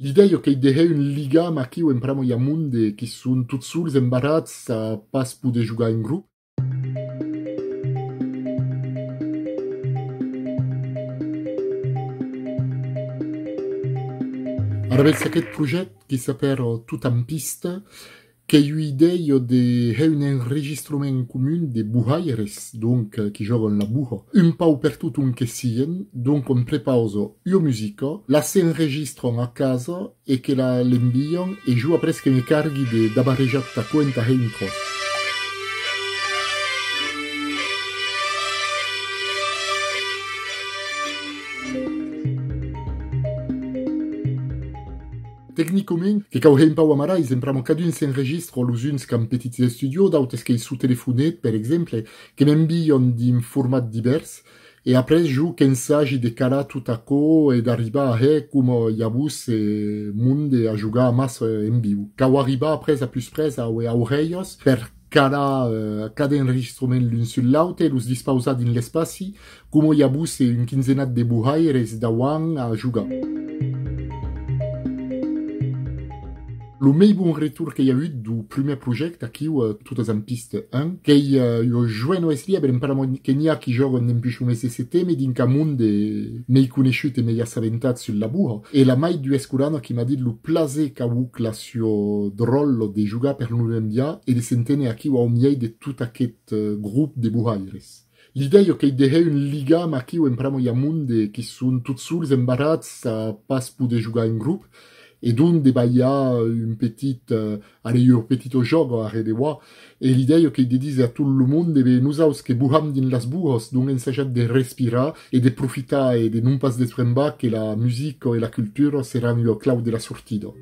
L'idea è che de un liga ma qui impramo i amunde che sono tutti soli imbarats a pas poter giocare in gruppo. Attraverso aquest projet qui s'appelle Tout en pista, che è l'idea de un enregistrement commun de buhaires, donc qui giocano la buha. Un pau per tutto un che sien, donc on prepauso io musica, la se enregistrano a casa e che la l'inviano e giù presque mi carghi de da barreggiata quenta entro. Tecnicament, que cau un pau amara, sempramo cadun s'enregistre los uns qu'en petits studio, d'autres que su telefonet, per exemple, que m'envion d'un format divers, e après ju qu'en s'agi de cara tout a co e d'arribar a he com hi ha vos monde a jugar a mas en viu. Cau arribar après a plus pres a oreillos per cada enregistrement l'un sul l'autre, los dispausar din l'espaci, com hi ha vos un quinzenat de buhaires d'auan a jugar. Le mei bon retour qu'il y a eu du premier projet qui tout en piste 1, qui yo joué no eslia ben para Kenya qui joue en plus un SCT mais din camon de mei conosciut e mei assaventat sul laburo e la mai du escurano qui m'a dit le plaisir qu'a eu classio drollo de jugar per l'Umbia e de sentene a qui wa miei de tout aquest groupe de buhaires. L'idea è che de un liga ma qui impramo i amunde qui sono tutti soli imbarats a pas poder jugar in gruppo. Et donc de baia un petit petit jogo a redewa et l'idea è che de dice a tout le monde de nous aus que buham din las buhos donc ensajat de respirar et de profiter et de non pas de tremba que la musique et la culture seran le clau de la sortida.